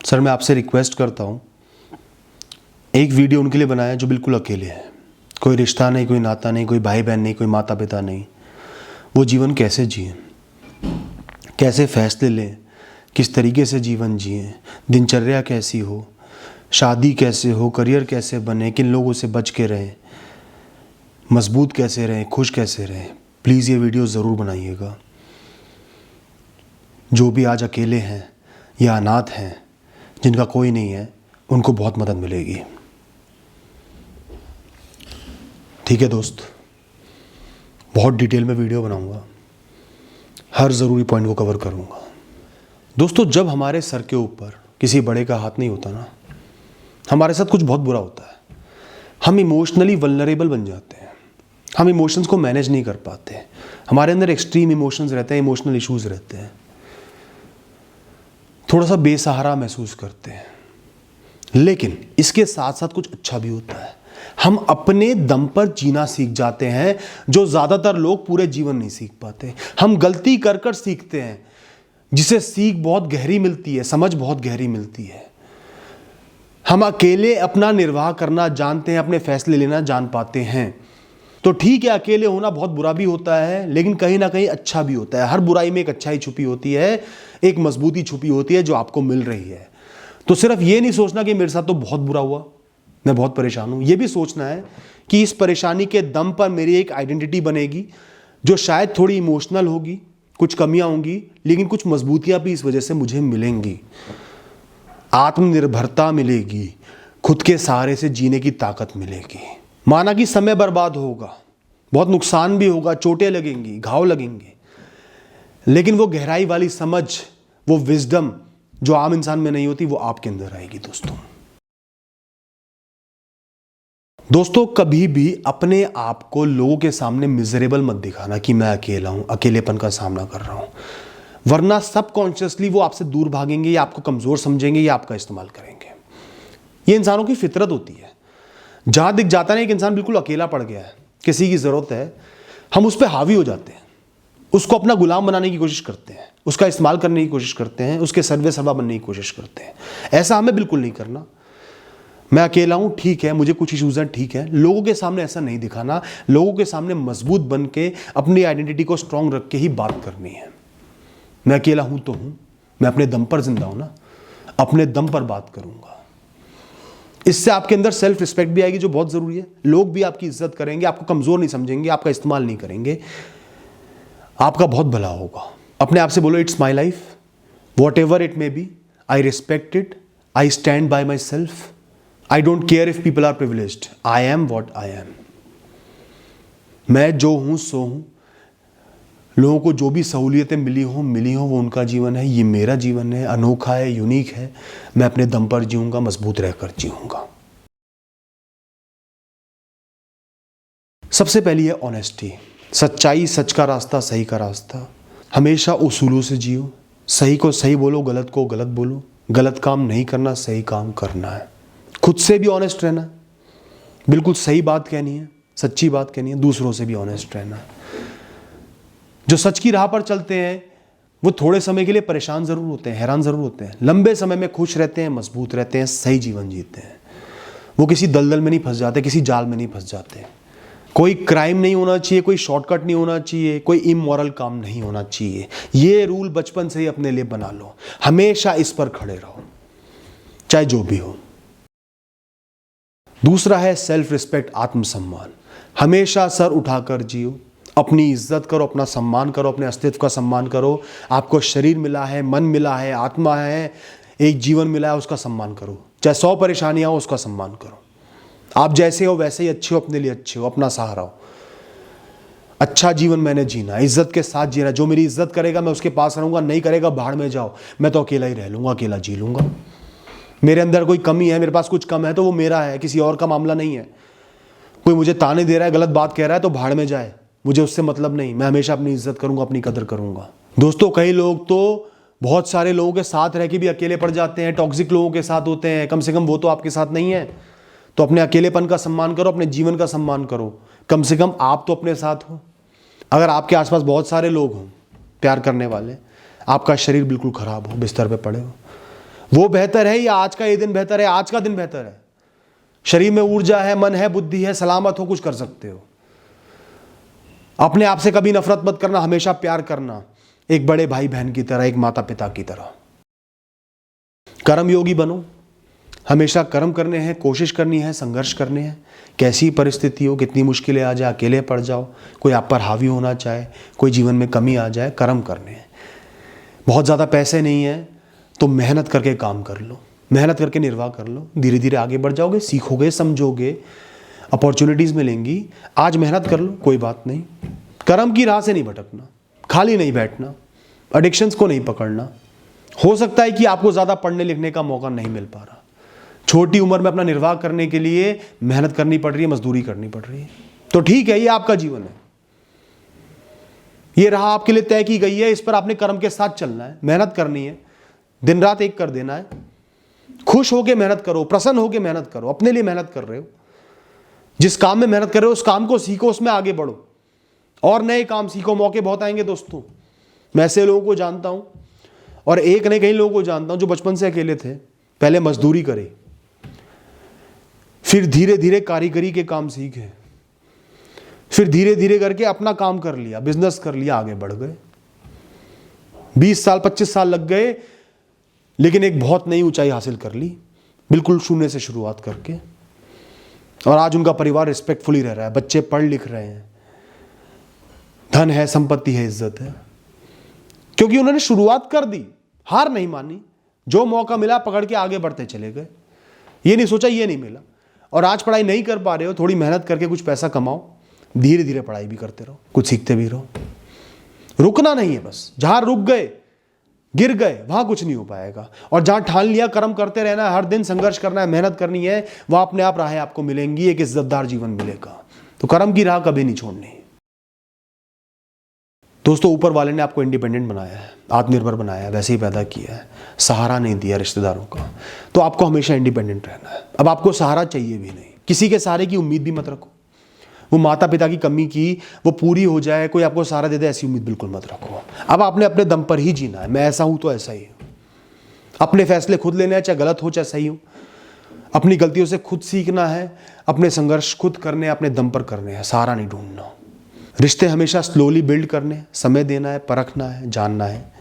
Sir मैं आपसे request करता हूँ, एक वीडियो उनके लिए बनाया जो बिल्कुल अकेले हैं, कोई रिश्ता नहीं, कोई नाता नहीं, कोई भाई बहन नहीं, कोई माता पिता नहीं। वो जीवन कैसे जिए, कैसे फैसले लें, किस तरीके से जीवन जिए, दिनचर्या कैसी हो, शादी कैसे हो, करियर कैसे बने, किन लोगों से बच के रहें, मजबूत कैसे रहें, खुश कैसे रहें। प्लीज़ ये वीडियो ज़रूर बनाइएगा। जो भी आज अकेले हैं या अनाथ हैं, जिनका कोई नहीं है, उनको बहुत मदद मिलेगी। ठीक है दोस्त, बहुत डिटेल में वीडियो बनाऊंगा, हर ज़रूरी पॉइंट को कवर करूंगा। दोस्तों, जब हमारे सर के ऊपर किसी बड़े का हाथ नहीं होता ना, हमारे साथ कुछ बहुत बुरा होता है। हम इमोशनली वल्नरेबल बन जाते हैं, हम इमोशंस को मैनेज नहीं कर पाते, हमारे अंदर एक्सट्रीम इमोशंस रहते हैं, इमोशनल इश्यूज रहते हैं, थोड़ा सा बेसहारा महसूस करते हैं। लेकिन इसके साथ साथ कुछ अच्छा भी होता है, हम अपने दम पर जीना सीख जाते हैं, जो ज़्यादातर लोग पूरे जीवन नहीं सीख पाते। हम गलती कर कर सीखते हैं, जिसे सीख बहुत गहरी मिलती है, समझ बहुत गहरी मिलती है। हम अकेले अपना निर्वाह करना जानते हैं, अपने फैसले लेना जान पाते हैं। तो ठीक है, अकेले होना बहुत बुरा भी होता है, लेकिन कहीं ना कहीं अच्छा भी होता है। हर बुराई में एक अच्छाई छुपी होती है, एक मजबूती छुपी होती है जो आपको मिल रही है। तो सिर्फ ये नहीं सोचना कि मेरे साथ तो बहुत बुरा हुआ, मैं बहुत परेशान हूं। ये भी सोचना है कि इस परेशानी के दम पर मेरी एक आइडेंटिटी बनेगी, जो शायद थोड़ी इमोशनल होगी, कुछ कमियां होंगी, लेकिन कुछ मजबूतियां भी इस वजह से मुझे मिलेंगी। आत्मनिर्भरता मिलेगी, खुद के सहारे से जीने की ताकत मिलेगी। माना कि समय बर्बाद होगा, बहुत नुकसान भी होगा, चोटें लगेंगी, घाव लगेंगे, लेकिन वो गहराई वाली समझ, वो विजडम जो आम इंसान में नहीं होती, वो आपके अंदर आएगी। दोस्तों, कभी भी अपने आप को लोगों के सामने मिजरेबल मत दिखाना कि मैं अकेला हूं, अकेलेपन का सामना कर रहा हूं, वरना सबकॉन्शियसली वो आपसे दूर भागेंगे या आपको कमजोर समझेंगे या आपका इस्तेमाल करेंगे। ये इंसानों की फितरत होती है। जहां दिख जाता है एक इंसान बिल्कुल अकेला पड़ गया है, किसी की जरूरत है, हम उस पर हावी हो जाते हैं, उसको अपना गुलाम बनाने की कोशिश करते हैं, उसका इस्तेमाल करने की कोशिश करते हैं, उसके सर्वे सर्वा बनने की कोशिश करते हैं। ऐसा हमें बिल्कुल नहीं करना। मैं अकेला हूं, ठीक है, मुझे कुछ इश्यूज हैं, ठीक है, लोगों के सामने ऐसा नहीं दिखाना। लोगों के सामने मजबूत बन के अपनी आइडेंटिटी को स्ट्रांग रख के ही बात करनी है। मैं अकेला हूं तो हूं, मैं अपने दम पर जिंदा हूं ना, अपने दम पर बात करूंगा। इससे आपके अंदर सेल्फ रिस्पेक्ट भी आएगी, जो बहुत जरूरी है। लोग भी आपकी इज्जत करेंगे, आपको कमजोर नहीं समझेंगे, आपका इस्तेमाल नहीं करेंगे, आपका बहुत भला होगा। अपने आप से बोलो, it's my life, whatever it may be, I respect it, I stand by myself, I don't care if people are privileged, I am what I am. मैं जो हूं सो हूं। लोगों को जो भी सहूलियतें मिली हो वो उनका जीवन है, ये मेरा जीवन है, अनोखा है, यूनिक है। मैं अपने दम पर जीऊंगा, मजबूत रहकर जीऊंगा। सबसे पहली है ऑनेस्टी, सच्चाई, सच का रास्ता, सही का रास्ता। हमेशा उसूलों से जियो, सही को सही बोलो, गलत को गलत बोलो, गलत काम नहीं करना, सही काम करना है। खुद से भी ऑनेस्ट रहना है, बिल्कुल सही बात कहनी है, सच्ची बात कहनी है। दूसरों से भी ऑनेस्ट रहना है। जो सच की राह पर चलते हैं वो थोड़े समय के लिए परेशान जरूर होते हैं, हैरान जरूर होते हैं, लंबे समय में खुश रहते हैं, मजबूत रहते हैं, सही जीवन जीते हैं। वो किसी दलदल में नहीं फंस जाते, किसी जाल में नहीं फंस जाते। कोई क्राइम नहीं होना चाहिए, कोई शॉर्टकट नहीं होना चाहिए, कोई इमोरल काम नहीं होना चाहिए। ये रूल बचपन से ही अपने लिए बना लो, हमेशा इस पर खड़े रहो, चाहे जो भी हो। दूसरा है सेल्फ रिस्पेक्ट, आत्मसम्मान। हमेशा सर उठाकर जियो, अपनी इज्जत करो, अपना सम्मान करो, अपने अस्तित्व का सम्मान करो। आपको शरीर मिला है, मन मिला है, आत्मा है, एक जीवन मिला है, उसका सम्मान करो। चाहे 100 परेशानियां हो, उसका सम्मान करो। आप जैसे हो वैसे ही अच्छे हो, अपने लिए अच्छे हो, अपना सहारा हो। अच्छा जीवन मैंने जीना, इज्जत के साथ जीना। जो मेरी इज्जत करेगा मैं उसके पास रहूंगा, नहीं करेगा भाड़ में जाओ, मैं तो अकेला ही रह लूंगा, अकेला जी लूंगा। मेरे अंदर कोई कमी है, मेरे पास कुछ कम है तो वो मेरा है, किसी और का मामला नहीं है। कोई मुझे ताने दे रहा है, गलत बात कह रहा है तो भाड़ में जाए, मुझे उससे मतलब नहीं। मैं हमेशा अपनी इज्जत करूंगा, अपनी कदर करूंगा। दोस्तों, कई लोग तो बहुत सारे लोगों के साथ रह के भी अकेले पड़ जाते हैं, टॉक्सिक लोगों के साथ होते हैं। कम से कम वो तो आपके साथ नहीं है। तो अपने अकेलेपन का सम्मान करो, अपने जीवन का सम्मान करो। कम से कम आप तो अपने साथ हो। अगर आपके आसपास बहुत सारे लोग हों प्यार करने वाले, आपका शरीर बिल्कुल खराब हो, बिस्तर पे पड़े हो, वो बेहतर है या आज का ये दिन बेहतर है? आज का दिन बेहतर है। शरीर में ऊर्जा है, मन है, बुद्धि है, सलामत हो, कुछ कर सकते हो। अपने आप से कभी नफरत मत करना, हमेशा प्यार करना, एक बड़े भाई बहन की तरह, एक माता पिता की तरह। कर्म योगी बनो, हमेशा कर्म करने हैं, कोशिश करनी है, संघर्ष करने हैं। कैसी परिस्थिति हो, कितनी मुश्किलें आ जाए, अकेले पड़ जाओ, कोई आप पर हावी होना चाहे, कोई जीवन में कमी आ जाए, कर्म करने हैं। बहुत ज़्यादा पैसे नहीं है तो मेहनत करके काम कर लो, मेहनत करके निर्वाह कर लो, धीरे धीरे आगे बढ़ जाओगे, सीखोगे, समझोगे, अपॉर्चुनिटीज़ मिलेंगी। आज मेहनत कर लो, कोई बात नहीं। कर्म की राह से नहीं भटकना, खाली नहीं बैठना, एडिक्शंस को नहीं पकड़ना। हो सकता है कि आपको ज़्यादा पढ़ने लिखने का मौका नहीं मिल पा रहा, छोटी उम्र में अपना निर्वाह करने के लिए मेहनत करनी पड़ रही है, मजदूरी करनी पड़ रही है, तो ठीक है, ये आपका जीवन है, ये राह आपके लिए तय की गई है, इस पर आपने कर्म के साथ चलना है, मेहनत करनी है, दिन रात एक कर देना है। खुश होके मेहनत करो, प्रसन्न होके मेहनत करो, अपने लिए मेहनत कर रहे हो, जिस काम में मेहनत कर रहे हो उस काम को सीखो, उसमें आगे बढ़ो और नए काम सीखो। मौके बहुत आएंगे दोस्तों, मैं ऐसे लोगों को जानता हूं और एक नहीं कई लोगों को जानता हूं जो बचपन से अकेले थे, पहले मजदूरी करे, फिर धीरे धीरे कारीगरी के काम सीखे, फिर धीरे धीरे करके अपना काम कर लिया, बिजनेस कर लिया, आगे बढ़ गए। 20 साल 25 साल लग गए, लेकिन एक बहुत नई ऊंचाई हासिल कर ली, बिल्कुल शून्य से शुरुआत करके। और आज उनका परिवार रिस्पेक्टफुली रह रहा है, बच्चे पढ़ लिख रहे हैं, धन है, संपत्ति है, इज्जत है, क्योंकि उन्होंने शुरुआत कर दी, हार नहीं मानी, जो मौका मिला पकड़ के आगे बढ़ते चले गए। ये नहीं सोचा ये नहीं मिला। और आज पढ़ाई नहीं कर पा रहे हो, थोड़ी मेहनत करके कुछ पैसा कमाओ, धीरे धीरे पढ़ाई भी करते रहो, कुछ सीखते भी रहो, रुकना नहीं है। बस जहां रुक गए, गिर गए, वहां कुछ नहीं हो पाएगा। और जहां ठान लिया कर्म करते रहना है, हर दिन संघर्ष करना है, मेहनत करनी है, वहां अपने आप राहें आपको मिलेंगी, एक इज्जतदार जीवन मिलेगा। तो कर्म की राह कभी नहीं छोड़नी। दोस्तों, ऊपर वाले ने आपको इंडिपेंडेंट बनाया है, आत्मनिर्भर बनाया है, वैसे ही पैदा किया है, सहारा नहीं दिया रिश्तेदारों का, तो आपको हमेशा इंडिपेंडेंट रहना है। अब आपको सहारा चाहिए भी नहीं, किसी के सहारे की उम्मीद भी मत रखो। वो माता पिता की कमी की वो पूरी हो जाए, कोई आपको सहारा दे दे, ऐसी उम्मीद बिल्कुल मत रखो। अब आपने अपने दम पर ही जीना है। मैं ऐसा हूं तो ऐसा ही हूं, अपने फैसले खुद लेने हैं, चाहे गलत हो चाहे सही हो, अपनी गलतियों से खुद सीखना है, अपने संघर्ष खुद करने, अपने दम पर करने हैं, सहारा नहीं ढूंढना। रिश्ते हमेशा स्लोली बिल्ड करने, समय देना है, परखना है, जानना है,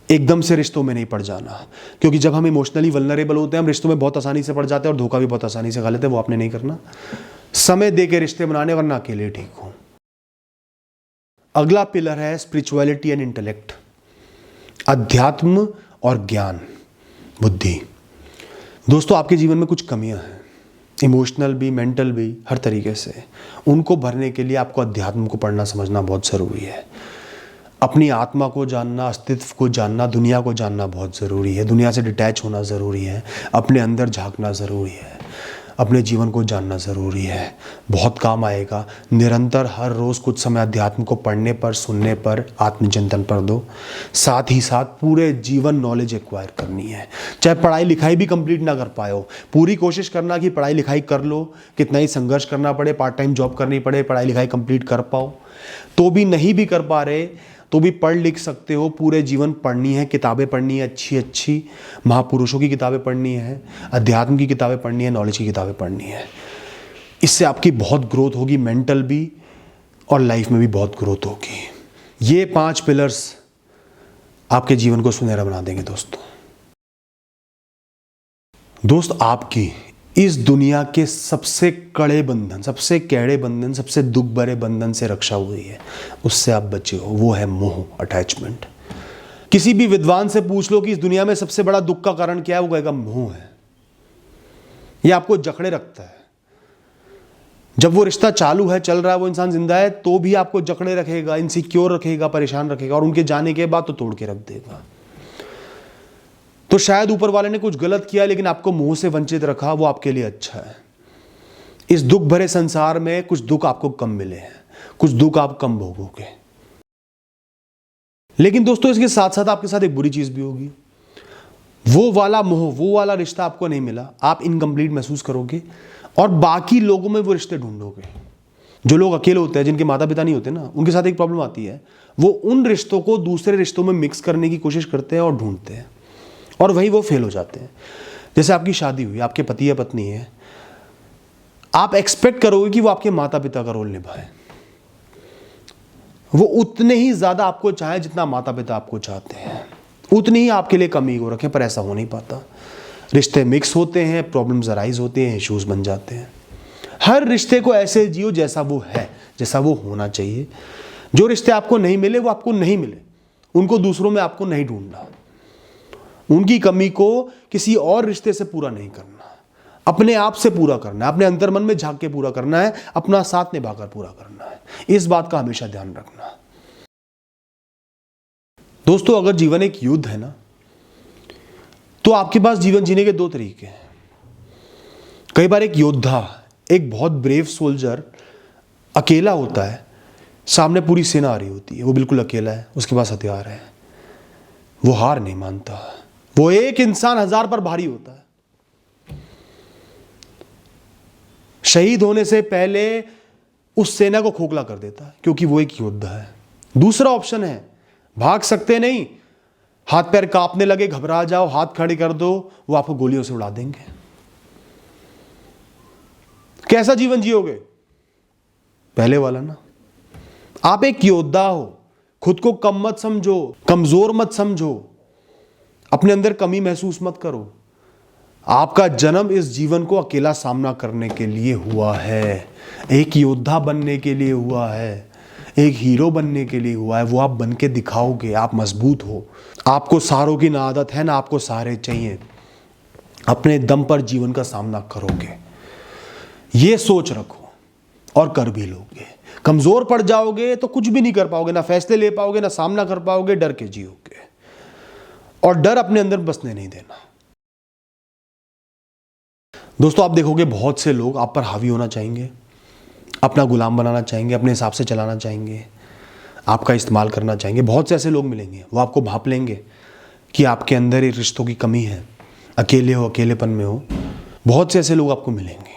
एकदम से रिश्तों में नहीं पड़ जाना। क्योंकि जब हम इमोशनली वल्नरेबल होते हैं, हम रिश्तों में बहुत आसानी से पड़ जाते हैं और धोखा भी बहुत आसानी से खा लेते हैं, वो आपने नहीं करना। समय दे के रिश्ते बनाने, वरना अकेले ठीक हो। अगला पिलर है स्पिरिचुअलिटी एंड इंटेलेक्ट, अध्यात्म और ज्ञान, बुद्धि। दोस्तों, आपके जीवन में कुछ कमियां हैं, इमोशनल भी, मेंटल भी, हर तरीके से। उनको भरने के लिए आपको अध्यात्म को पढ़ना समझना बहुत ज़रूरी है। अपनी आत्मा को जानना, अस्तित्व को जानना, दुनिया को जानना बहुत ज़रूरी है। दुनिया से डिटैच होना ज़रूरी है, अपने अंदर झांकना ज़रूरी है, अपने जीवन को जानना ज़रूरी है। बहुत काम आएगा। निरंतर हर रोज़ कुछ समय अध्यात्म को पढ़ने पर, सुनने पर, आत्मचिंतन पर दो। साथ ही साथ पूरे जीवन नॉलेज एक्वायर करनी है। चाहे पढ़ाई लिखाई भी कंप्लीट ना कर पाओ, पूरी कोशिश करना कि पढ़ाई लिखाई कर लो, कितना ही संघर्ष करना पड़े, पार्ट टाइम जॉब करनी पड़े, पढ़ाई लिखाई कंप्लीट कर पाओ। तो भी नहीं भी कर पा रहे तो भी पढ़ लिख सकते हो। पूरे जीवन पढ़नी है, किताबें पढ़नी है, अच्छी अच्छी महापुरुषों की किताबें पढ़नी है, अध्यात्म की किताबें पढ़नी है, नॉलेज की किताबें पढ़नी है। इससे आपकी बहुत ग्रोथ होगी, मेंटल भी और लाइफ में भी बहुत ग्रोथ होगी। ये 5 पिलर्स आपके जीवन को सुनहरा बना देंगे। दोस्त आपकी इस दुनिया के सबसे कड़े बंधन, सबसे कैड़े बंधन, सबसे दुख भरे बंधन से रक्षा हुई है, उससे आप बचे हो। वो है मोह, अटैचमेंट। किसी भी विद्वान से पूछ लो कि इस दुनिया में सबसे बड़ा दुख का कारण क्या है, वो कहेगा मोह है। ये आपको जकड़े रखता है। जब वो रिश्ता चालू है, चल रहा है, वो इंसान जिंदा है, तो भी आपको जकड़े रखेगा, इनसिक्योर रखेगा, परेशान रखेगा, और उनके जाने के बाद तो तोड़ के रख देगा। तो शायद ऊपर वाले ने कुछ गलत किया, लेकिन आपको मोह से वंचित रखा, वो आपके लिए अच्छा है। इस दुख भरे संसार में कुछ दुख आपको कम मिले हैं, कुछ दुख आप कम भोगोगे। लेकिन दोस्तों, इसके साथ साथ आपके साथ एक बुरी चीज भी होगी। वो वाला मोह, वो वाला रिश्ता आपको नहीं मिला, आप इनकम्प्लीट महसूस करोगे और बाकी लोगों में वो रिश्ते ढूंढोगे। जो लोग अकेले होते हैं, जिनके माता पिता नहीं होते ना, उनके साथ एक प्रॉब्लम आती है, वो उन रिश्तों को दूसरे रिश्तों में मिक्स करने की कोशिश करते हैं और ढूंढते हैं, और वहीं वो फेल हो जाते हैं। जैसे आपकी शादी हुई, आपके पति या पत्नी है, आप एक्सपेक्ट करोगे कि वो आपके माता पिता का रोल निभाए, वो उतने ही ज्यादा आपको चाहे जितना माता पिता आपको चाहते हैं, उतनी ही आपके लिए कमी को रखें, पर ऐसा हो नहीं पाता। रिश्ते मिक्स होते हैं, प्रॉब्लम्स अराइज होते हैं, इश्यूज बन जाते हैं। हर रिश्ते को ऐसे जियो जैसा वो है, जैसा वो होना चाहिए। जो रिश्ते आपको नहीं मिले वो आपको नहीं मिले, उनको दूसरों में आपको नहीं ढूंढना, उनकी कमी को किसी और रिश्ते से पूरा नहीं करना, अपने आप से पूरा करना है, अपने अंतर्मन में झांक के पूरा करना है, अपना साथ निभाकर पूरा करना है। इस बात का हमेशा ध्यान रखना। दोस्तों, अगर जीवन एक युद्ध है ना, तो आपके पास जीवन जीने के दो तरीके हैं। कई बार एक योद्धा, एक बहुत ब्रेव सोल्जर अकेला होता है, सामने पूरी सेना आ रही होती है, वो बिल्कुल अकेला है, उसके पास हथियार है, वो हार नहीं मानता। वो एक इंसान 1000 पर भारी होता है, शहीद होने से पहले उस सेना को खोखला कर देता है, क्योंकि वो एक योद्धा है। दूसरा ऑप्शन है, भाग सकते नहीं, हाथ पैर कांपने लगे, घबरा जाओ, हाथ खड़े कर दो, वो आपको गोलियों से उड़ा देंगे। कैसा जीवन जियोगे? पहले वाला ना। आप एक योद्धा हो, खुद को कम मत समझो, कमजोर मत समझो, अपने अंदर कमी महसूस मत करो। आपका जन्म इस जीवन को अकेला सामना करने के लिए हुआ है, एक योद्धा बनने के लिए हुआ है, एक हीरो बनने के लिए हुआ है। वो आप बन के दिखाओगे, आप मजबूत हो। आपको सहारों की ना आदत है ना आपको सहारे चाहिए, अपने दम पर जीवन का सामना करोगे, ये सोच रखो और कर भी लोगे। कमजोर पड़ जाओगे तो कुछ भी नहीं कर पाओगे, ना फैसले ले पाओगे, ना सामना कर पाओगे, डर के जियोगे, और डर अपने अंदर बसने नहीं देना। दोस्तों, आप देखोगे बहुत से लोग आप पर हावी होना चाहेंगे, अपना गुलाम बनाना चाहेंगे, अपने हिसाब से चलाना चाहेंगे, आपका इस्तेमाल करना चाहेंगे। बहुत से ऐसे लोग मिलेंगे, वो आपको भांप लेंगे कि आपके अंदर ये रिश्तों की कमी है, अकेले हो, अकेलेपन में हो। बहुत से ऐसे लोग आपको मिलेंगे,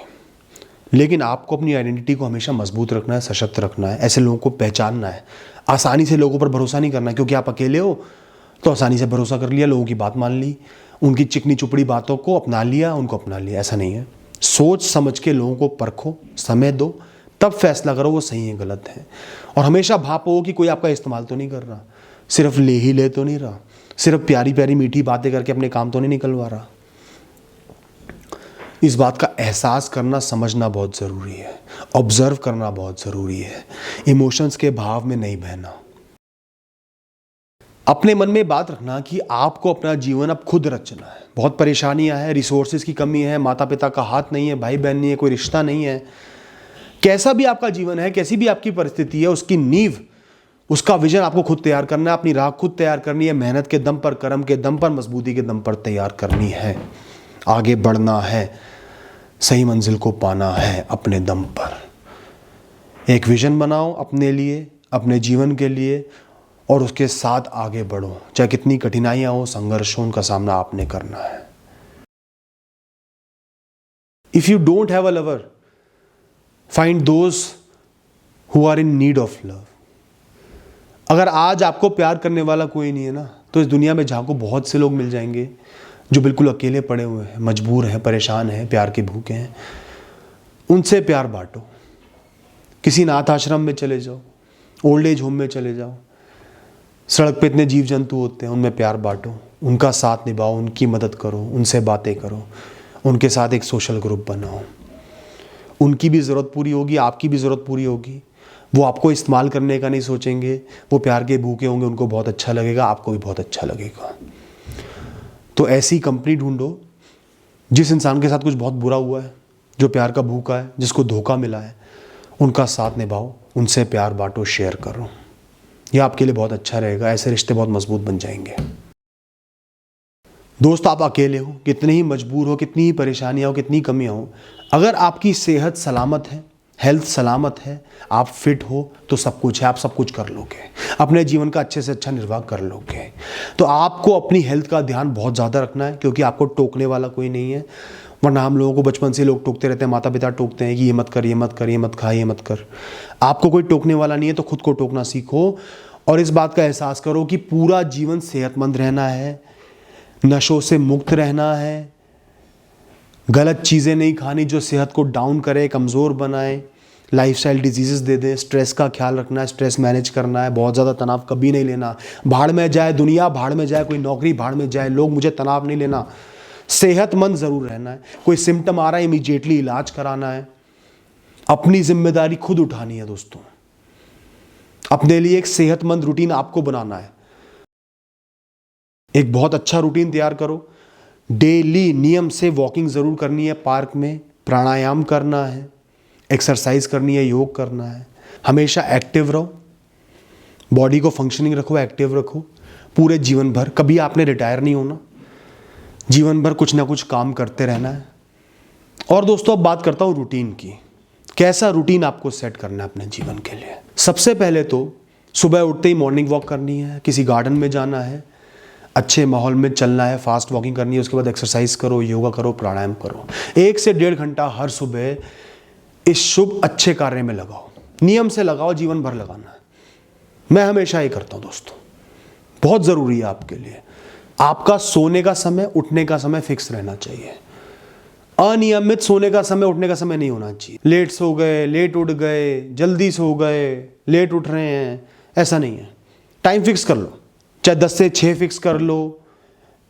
लेकिन आपको अपनी आइडेंटिटी को हमेशा मजबूत रखना है, सशक्त रखना है, ऐसे लोगों को पहचानना है। आसानी से लोगों पर भरोसा नहीं करना, क्योंकि आप अकेले हो तो आसानी से भरोसा कर लिया, लोगों की बात मान ली, उनकी चिकनी चुपड़ी बातों को अपना लिया, उनको अपना लिया। ऐसा नहीं है। सोच समझ के लोगों को परखो, समय दो, तब फैसला करो वो सही है गलत है। और हमेशा भापो कि कोई आपका इस्तेमाल तो नहीं कर रहा, सिर्फ ले ही ले तो नहीं रहा, सिर्फ प्यारी प्यारी मीठी बातें करके अपने काम तो नहीं निकलवा रहा। इस बात का एहसास करना, समझना बहुत ज़रूरी है, ऑब्जर्व करना बहुत ज़रूरी है, इमोशंस के भाव में नहीं बहना। अपने मन में बात रखना कि आपको अपना जीवन अब खुद रचना है। बहुत परेशानियां हैं, रिसोर्सेज की कमी है, माता पिता का हाथ नहीं है, भाई बहन नहीं है, कोई रिश्ता नहीं है। कैसा भी आपका जीवन है, कैसी भी आपकी परिस्थिति है, उसकी नींव, उसका विजन आपको खुद तैयार करना है, अपनी राह खुद तैयार करनी है, मेहनत के दम पर, कर्म के दम पर, मजबूती के दम पर तैयार करनी है। आगे बढ़ना है, सही मंजिल को पाना है अपने दम पर। एक विजन बनाओ अपने लिए, अपने जीवन के लिए, और उसके साथ आगे बढ़ो। चाहे कितनी कठिनाइयां हो, संघर्ष हो, उनका सामना आपने करना है। If you don't have a lover, find those who are in need of love. अगर आज आपको प्यार करने वाला कोई नहीं है ना, तो इस दुनिया में झांको, बहुत से लोग मिल जाएंगे जो बिल्कुल अकेले पड़े हुए हैं, मजबूर हैं, परेशान हैं, प्यार के भूखे हैं। उनसे प्यार बांटो। किसी अनाथ आश्रम में चले जाओ, ओल्ड एज होम में चले जाओ, सड़क पे इतने जीव जंतु होते हैं, उनमें प्यार बांटो, उनका साथ निभाओ, उनकी मदद करो, उनसे बातें करो, उनके साथ एक सोशल ग्रुप बनाओ। उनकी भी ज़रूरत पूरी होगी, आपकी भी ज़रूरत पूरी होगी। वो आपको इस्तेमाल करने का नहीं सोचेंगे, वो प्यार के भूखे होंगे, उनको बहुत अच्छा लगेगा, आपको भी बहुत अच्छा लगेगा। तो ऐसी कंपनी ढूंढो जिस इंसान के साथ कुछ बहुत बुरा हुआ है, जो प्यार का भूखा है, जिसको धोखा मिला है, उनका साथ निभाओ, उनसे प्यार बांटो, शेयर करो। यह आपके लिए बहुत अच्छा रहेगा, ऐसे रिश्ते बहुत मजबूत बन जाएंगे। दोस्त, आप अकेले हो, कितने ही मजबूर हो, कितनी ही परेशानियां हो, कितनी कमियां हो, अगर आपकी सेहत सलामत है, हेल्थ सलामत है, आप फिट हो, तो सब कुछ है, आप सब कुछ कर लोगे, अपने जीवन का अच्छे से अच्छा निर्वाह कर लोगे। तो आपको अपनी हेल्थ का ध्यान बहुत ज़्यादा रखना है, क्योंकि आपको टोकने वाला कोई नहीं है। वरना हम लोगों को बचपन से लोग टोकते रहते हैं, माता पिता टोकते हैं कि ये मत कर, ये मत कर, ये मत खा, ये मत कर। आपको कोई टोकने वाला नहीं है, तो खुद को टोकना सीखो और इस बात का एहसास करो कि पूरा जीवन सेहतमंद रहना है, नशों से मुक्त रहना है, गलत चीज़ें नहीं खानी जो सेहत को डाउन करे, कमज़ोर बनाए, लाइफस्टाइल डिजीज़ेस दे दें, स्ट्रेस का ख्याल रखना है, स्ट्रेस मैनेज करना है, बहुत ज़्यादा तनाव कभी नहीं लेना। भाड़ में जाए दुनिया, भाड़ में जाए कोई नौकरी, भाड़ में जाए लोग, मुझे तनाव नहीं लेना। सेहतमंद ज़रूर रहना है। कोई सिम्टम आ रहा है इमीडिएटली इलाज कराना है। अपनी जिम्मेदारी खुद उठानी है दोस्तों। अपने लिए एक सेहतमंद रूटीन आपको बनाना है। एक बहुत अच्छा रूटीन तैयार करो। डेली नियम से वॉकिंग ज़रूर करनी है, पार्क में प्राणायाम करना है, एक्सरसाइज करनी है, योग करना है। हमेशा एक्टिव रहो, बॉडी को फंक्शनिंग रखो, एक्टिव रखो पूरे जीवन भर। कभी आपने रिटायर नहीं होना, जीवन भर कुछ ना कुछ काम करते रहना है। और दोस्तों अब बात करता हूँ रूटीन की। कैसा रूटीन आपको सेट करना है अपने जीवन के लिए। सबसे पहले तो सुबह उठते ही मॉर्निंग वॉक करनी है, किसी गार्डन में जाना है, अच्छे माहौल में चलना है, फास्ट वॉकिंग करनी है। उसके बाद एक्सरसाइज करो, योगा करो, प्राणायाम करो। 1 से 1.5 घंटा हर सुबह इस शुभ अच्छे कार्य में लगाओ। नियम से लगाओ, जीवन भर लगाना है। मैं हमेशा ये करता हूँ दोस्तों, बहुत ज़रूरी है आपके लिए। आपका सोने का समय, उठने का समय फिक्स रहना चाहिए। अनियमित सोने का समय, उठने का समय नहीं होना चाहिए। लेट सो गए, लेट उठ गए, जल्दी सो गए, लेट उठ रहे हैं, ऐसा नहीं है। टाइम फिक्स कर लो, चाहे 10 से 6 फिक्स कर लो,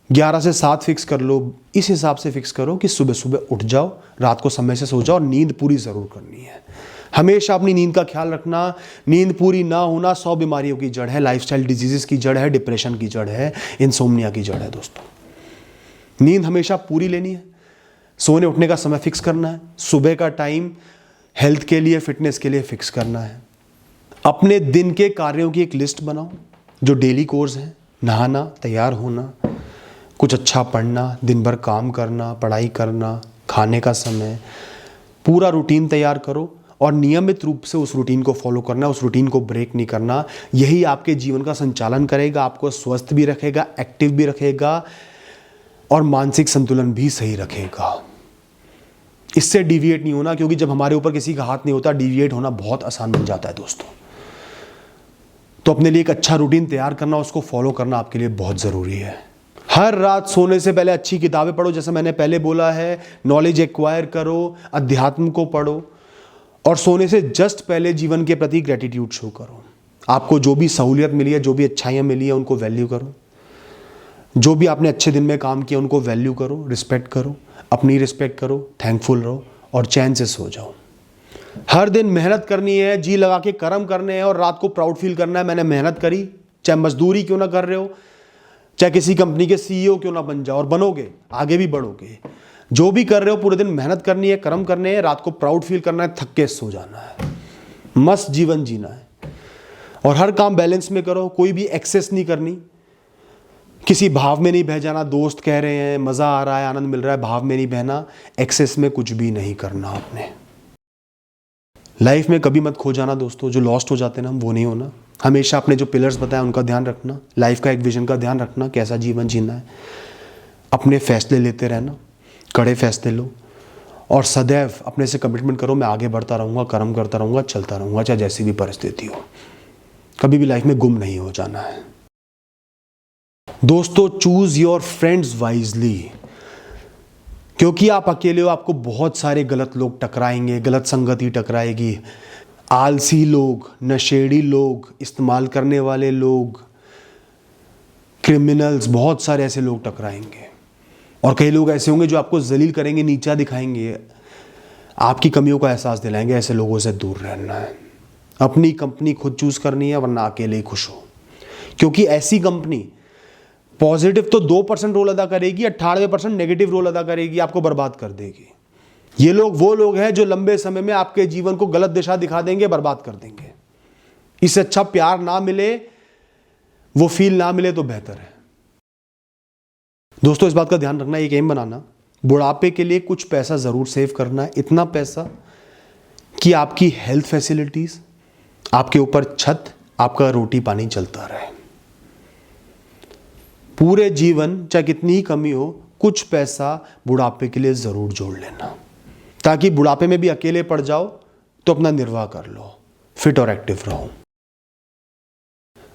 11 से 7 फिक्स कर लो। इस हिसाब से फिक्स करो कि सुबह सुबह उठ जाओ, रात को समय से सो जाओ। नींद पूरी ज़रूर करनी है। हमेशा अपनी नींद का ख्याल रखना। नींद पूरी ना होना 100 बीमारियों की जड़ है, लाइफस्टाइल डिजीज़ेस की जड़ है, डिप्रेशन की जड़ है, इंसोम्निया की जड़ है दोस्तों। नींद हमेशा पूरी लेनी है। सोने उठने का समय फिक्स करना है। सुबह का टाइम हेल्थ के लिए, फिटनेस के लिए फिक्स करना है। अपने दिन के कार्यों की एक लिस्ट बनाओ जो डेली कोर्स हैं। नहाना, तैयार होना, कुछ अच्छा पढ़ना, दिन भर काम करना, पढ़ाई करना, खाने का समय, पूरा रूटीन तैयार करो और नियमित रूप से उस रूटीन को फॉलो करना, उस रूटीन को ब्रेक नहीं करना। यही आपके जीवन का संचालन करेगा, आपको स्वस्थ भी रखेगा, एक्टिव भी रखेगा और मानसिक संतुलन भी सही रखेगा। इससे डिविएट नहीं होना, क्योंकि जब हमारे ऊपर किसी का हाथ नहीं होता, डिविएट होना बहुत आसान बन जाता है दोस्तों। तो अपने लिए एक अच्छा रूटीन तैयार करना, उसको फॉलो करना आपके लिए बहुत ज़रूरी है। हर रात सोने से पहले अच्छी किताबें पढ़ो, जैसे मैंने पहले बोला है। नॉलेज एक्वायर करो, अध्यात्म को पढ़ो और सोने से जस्ट पहले जीवन के प्रति ग्रेटिट्यूड शो करो। आपको जो भी सहूलियत मिली है, जो भी अच्छाइयाँ मिली है, उनको वैल्यू करो। जो भी आपने अच्छे दिन में काम किया उनको वैल्यू करो, रिस्पेक्ट करो, अपनी रिस्पेक्ट करो, थैंकफुल रहो और चैन से सो जाओ। हर दिन मेहनत करनी है, जी लगा के कर्म करने हैं और रात को प्राउड फील करना है, मैंने मेहनत करी। चाहे मजदूरी क्यों ना कर रहे हो, चाहे किसी कंपनी के सीईओ क्यों ना बन जाओ, और बनोगे, आगे भी बढ़ोगे। जो भी कर रहे हो पूरे दिन मेहनत करनी है, कर्म करने हैं, रात को प्राउड फील करना है, थक के सो जाना है। मस्त जीवन जीना है और हर काम बैलेंस में करो। कोई भी एक्सेस नहीं करनी, किसी भाव में नहीं बह जाना। दोस्त कह रहे हैं, मज़ा आ रहा है, आनंद मिल रहा है, भाव में नहीं बहना। एक्सेस में कुछ भी नहीं करना आपने। लाइफ में कभी मत खो जाना दोस्तों। जो लॉस्ट हो जाते हैं ना, हम वो नहीं होना। हमेशा अपने जो पिलर्स बताए उनका ध्यान रखना। लाइफ का एक विजन का ध्यान रखना, कैसा जीवन जीना है। अपने फैसले लेते रहना, कड़े फैसले लो और सदैव अपने से कमिटमेंट करो, मैं आगे बढ़ता रहूँगा, कर्म करता रहूँगा, चलता रहूँगा, चाहे जैसी भी परिस्थिति हो। कभी भी लाइफ में गुम नहीं हो जाना है दोस्तों। चूज योर फ्रेंड्स वाइजली, क्योंकि आप अकेले हो, आपको बहुत सारे गलत लोग टकराएंगे, गलत संगति टकराएगी। आलसी लोग, नशेड़ी लोग, इस्तेमाल करने वाले लोग, क्रिमिनल्स, बहुत सारे ऐसे लोग टकराएंगे। और कई लोग ऐसे होंगे जो आपको जलील करेंगे, नीचा दिखाएंगे, आपकी कमियों का एहसास दिलाएंगे। ऐसे लोगों से दूर रहना है। अपनी कंपनी खुद चूज करनी है, वरना अकेले ही खुश हो। क्योंकि ऐसी कंपनी पॉजिटिव तो 2% रोल अदा करेगी, 98% नेगेटिव रोल अदा करेगी, आपको बर्बाद कर देगी। ये लोग वो लोग हैं जो लंबे समय में आपके जीवन को गलत दिशा दिखा देंगे, बर्बाद कर देंगे। इससे अच्छा प्यार ना मिले, वो फील ना मिले तो बेहतर है दोस्तों। इस बात का ध्यान रखना, एक एम बनाना, बुढ़ापे के लिए कुछ पैसा जरूर सेव करना है। इतना पैसा कि आपकी हेल्थ फैसिलिटीज, आपके ऊपर छत, आपका रोटी पानी चलता रहे। पूरे जीवन चाहे कितनी ही कमी हो, कुछ पैसा बुढ़ापे के लिए जरूर जोड़ लेना, ताकि बुढ़ापे में भी अकेले पड़ जाओ तो अपना निर्वाह कर लो, फिट और एक्टिव रहो।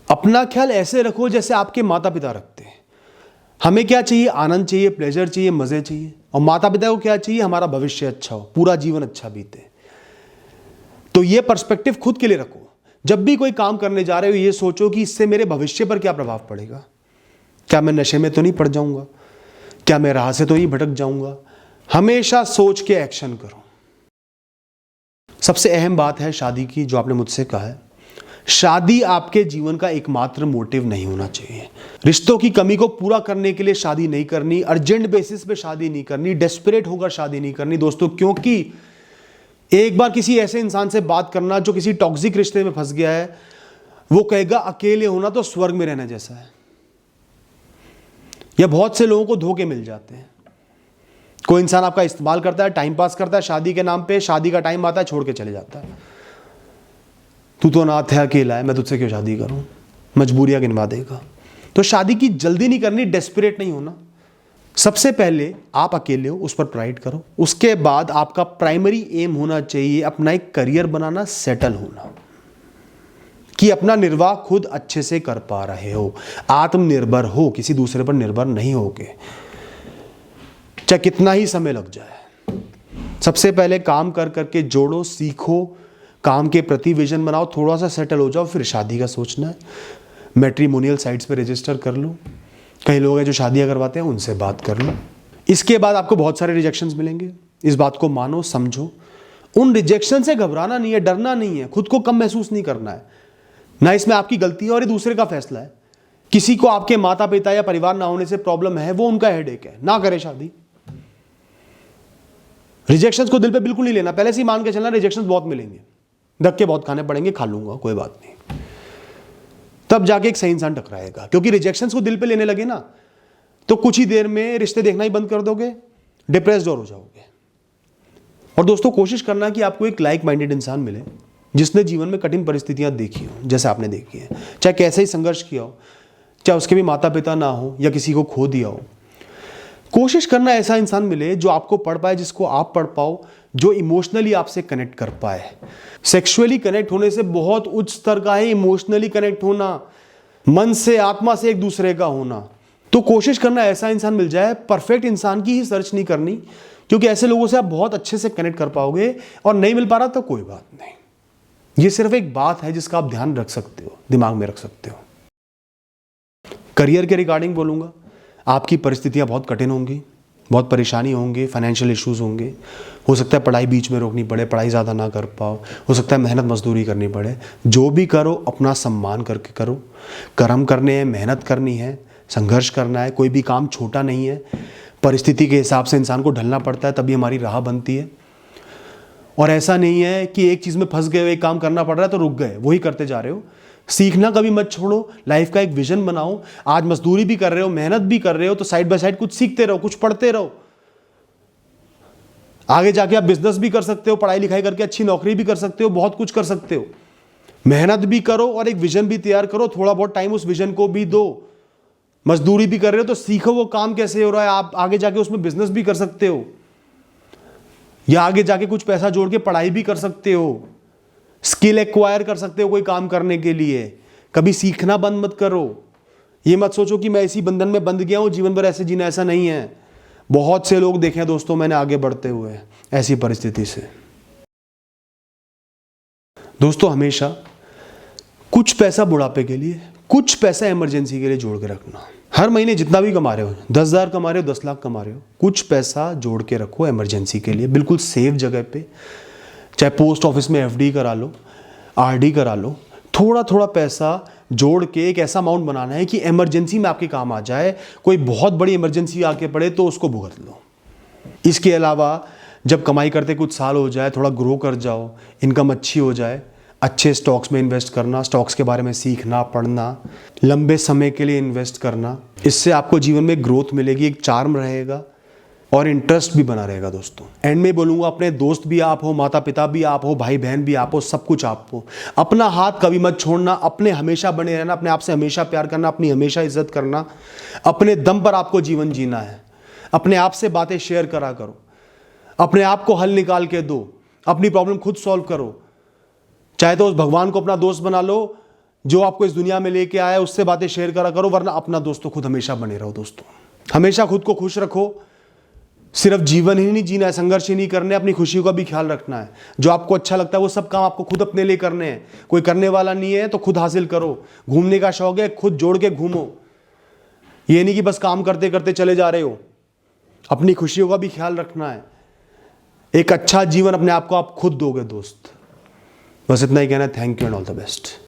अपना ख्याल ऐसे रखो जैसे आपके माता पिता रखते हैं। हमें क्या चाहिए? आनंद चाहिए, प्लेजर चाहिए, मजे चाहिए। और माता पिता को क्या चाहिए? हमारा भविष्य अच्छा हो, पूरा जीवन अच्छा बीते। तो ये पर्सपेक्टिव खुद के लिए रखो। जब भी कोई काम करने जा रहे हो ये सोचो कि इससे मेरे भविष्य पर क्या प्रभाव पड़ेगा। क्या मैं नशे में तो नहीं पड़ जाऊंगा? क्या मैं राह से तो नहीं भटक जाऊंगा? हमेशा सोच के एक्शन करो। सबसे अहम बात है शादी की, जो आपने मुझसे कहा है, शादी आपके जीवन का एकमात्र मोटिव नहीं होना चाहिए। रिश्तों की कमी को पूरा करने के लिए शादी नहीं करनी, अर्जेंट बेसिस पे शादी नहीं करनी, डेस्परेट होकर शादी नहीं करनी दोस्तों। क्योंकि एक बार किसी ऐसे इंसान से बात करना जो किसी टॉक्सिक रिश्ते में फंस गया है, वो कहेगा अकेले होना तो स्वर्ग में रहना जैसा है। या बहुत से लोगों को धोखे मिल जाते हैं। कोई इंसान आपका इस्तेमाल करता है, टाइम पास करता है शादी के नाम पे, शादी का टाइम आता है छोड़ के चले जाता है। तू तो अनाथ है, अकेला है, मैं तुझसे क्यों शादी करूं, मजबूरियां गिनवा देगा। तो शादी की जल्दी नहीं करनी, डेस्परेट नहीं होना। सबसे पहले आप अकेले हो, उस पर प्राइड करो। उसके बाद आपका प्राइमरी एम होना चाहिए अपना एक करियर बनाना, सेटल होना, कि अपना निर्वाह खुद अच्छे से कर पा रहे हो, आत्मनिर्भर हो, किसी दूसरे पर निर्भर नहीं होगे, चाहे कितना ही समय लग जाए। सबसे पहले काम कर करके जोड़ो, सीखो, काम के प्रति विजन बनाओ, थोड़ा सा सेटल हो जाओ, फिर शादी का सोचना है। मैट्रिमोनियल साइट्स पे रजिस्टर कर लो, कई लोग हैं जो शादियां करवाते हैं, उनसे बात कर लो। इसके बाद आपको बहुत सारे रिजेक्शंस मिलेंगे, इस बात को मानो, समझो। उन रिजेक्शन से घबराना नहीं है, डरना नहीं है, खुद को कम महसूस नहीं करना है, ना इसमें आपकी गलती है और ये दूसरे का फैसला है। किसी को आपके माता पिता या परिवार ना होने से प्रॉब्लम है, वो उनका हेडेक है, ना करे शादी। रिजेक्शंस को दिल पे बिल्कुल नहीं लेना, पहले से ही मान के चलना रिजेक्शंस बहुत मिलेंगे, धक्के बहुत खाने पड़ेंगे, खा लूंगा कोई बात नहीं, तब जाके एक सही इंसान टकराएगा। क्योंकि रिजेक्शंस को दिल पे लेने लगे ना तो कुछ ही देर में रिश्ते देखना ही बंद कर दोगे, डिप्रेस्ड और हो जाओगे। और दोस्तों कोशिश करना कि आपको एक लाइक माइंडेड इंसान मिले जिसने जीवन में कठिन परिस्थितियां देखी हो जैसे आपने देखी है, चाहे कैसे ही संघर्ष किया हो, चाहे उसके भी माता पिता ना हो या किसी को खो दिया हो। कोशिश करना ऐसा इंसान मिले जो आपको पढ़ पाए, जिसको आप पढ़ पाओ, जो इमोशनली आपसे कनेक्ट कर पाए। सेक्सुअली कनेक्ट होने से बहुत उच्च स्तर का है इमोशनली कनेक्ट होना, मन से आत्मा से एक दूसरे का होना। तो कोशिश करना ऐसा इंसान मिल जाए। परफेक्ट इंसान की ही सर्च नहीं करनी, क्योंकि ऐसे लोगों से आप बहुत अच्छे से कनेक्ट कर पाओगे। और नहीं मिल पा रहा तो कोई बात नहीं, ये सिर्फ एक बात है जिसका आप ध्यान रख सकते हो, दिमाग में रख सकते हो। करियर के रिगार्डिंग बोलूंगा, आपकी परिस्थितियां बहुत कठिन होंगी, बहुत परेशानी होंगे, फाइनेंशियल इश्यूज होंगे, हो सकता है पढ़ाई बीच में रोकनी पड़े, पढ़ाई ज़्यादा ना कर पाओ, हो सकता है मेहनत मजदूरी करनी पड़े। जो भी करो अपना सम्मान करके करो, कर्म करने हैं, मेहनत करनी है, संघर्ष करना है, कोई भी काम छोटा नहीं है। परिस्थिति के हिसाब से इंसान को ढलना पड़ता है, तभी हमारी राह बनती है। और ऐसा नहीं है कि एक चीज़ में फंस गए हो, एक काम करना पड़ रहा है तो रुक गए, वही करते जा रहे हो। सीखना कभी मत छोड़ो, लाइफ का एक विजन बनाओ। आज मजदूरी भी कर रहे हो, मेहनत भी कर रहे हो, तो साइड बाय साइड कुछ सीखते रहो, कुछ पढ़ते रहो। आगे जाके आप बिजनेस भी कर सकते हो, पढ़ाई लिखाई करके अच्छी नौकरी भी कर सकते हो, बहुत कुछ कर सकते हो। मेहनत भी करो और एक विजन भी तैयार करो, थोड़ा बहुत टाइम उस विजन को भी दो। मजदूरी भी कर रहे हो तो सीखो वो काम कैसे हो रहा है, आप आगे जाके उसमें बिजनेस भी कर सकते हो, या आगे जाके कुछ पैसा जोड़ के पढ़ाई भी कर सकते हो, स्किल एक्वायर कर सकते हो कोई काम करने के लिए। कभी सीखना बंद मत करो। ये मत सोचो कि मैं इसी बंधन में बंध गया हूं, जीवन भर ऐसे जीना, ऐसा नहीं है। बहुत से लोग देखे हैं दोस्तों मैंने आगे बढ़ते हुए ऐसी परिस्थिति से। दोस्तों हमेशा कुछ पैसा बुढ़ापे के लिए, कुछ पैसा इमरजेंसी के लिए जोड़ के रखना। हर महीने जितना भी कमा रहे हो, 10,000 कमा रहे हो, 10 लाख कमा रहे हो, कुछ पैसा जोड़ के रखो इमरजेंसी के लिए, बिल्कुल सेफ जगह पे। चाहे पोस्ट ऑफिस में एफडी करा लो, आरडी करा लो, थोड़ा थोड़ा पैसा जोड़ के एक ऐसा अमाउंट बनाना है कि इमरजेंसी में आपके काम आ जाए। कोई बहुत बड़ी इमरजेंसी आके पड़े तो उसको भुगत लो। इसके अलावा जब कमाई करते कुछ साल हो जाए, थोड़ा ग्रो कर जाओ, इनकम अच्छी हो जाए, अच्छे स्टॉक्स में इन्वेस्ट करना, स्टॉक्स के बारे में सीखना, पढ़ना, लंबे समय के लिए इन्वेस्ट करना। इससे आपको जीवन में ग्रोथ मिलेगी, एक चार्म रहेगा और इंटरेस्ट भी बना रहेगा। दोस्तों एंड में बोलूंगा, अपने दोस्त भी आप हो, माता पिता भी आप हो, भाई बहन भी आप हो, सब कुछ आप हो। अपना हाथ कभी मत छोड़ना, अपने हमेशा बने रहना, अपने आप से हमेशा प्यार करना, अपनी हमेशा इज्जत करना। अपने दम पर आपको जीवन जीना है। अपने आप से बातें शेयर करा करो, अपने आप को हल निकाल के दो, अपनी प्रॉब्लम खुद सॉल्व करो। चाहे तो उस भगवान को अपना दोस्त बना लो जो आपको इस दुनिया में लेके आया, उससे बातें शेयर करा करो, वरना अपना दोस्त तो खुद हमेशा बने रहो। दोस्तों हमेशा खुद को खुश रखो। सिर्फ जीवन ही नहीं जीना है, संघर्ष ही नहीं करने, अपनी खुशी का भी ख्याल रखना है। जो आपको अच्छा लगता है वो सब काम आपको खुद अपने लिए करने हैं। कोई करने वाला नहीं है तो खुद हासिल करो। घूमने का शौक है, खुद जोड़ के घूमो। ये नहीं कि बस काम करते करते चले जा रहे हो। अपनी खुशियों का भी ख्याल रखना है। एक अच्छा जीवन अपने आप को आप खुद दोगे दोस्त। बस इतना ही कहना है। Thank you and all the best.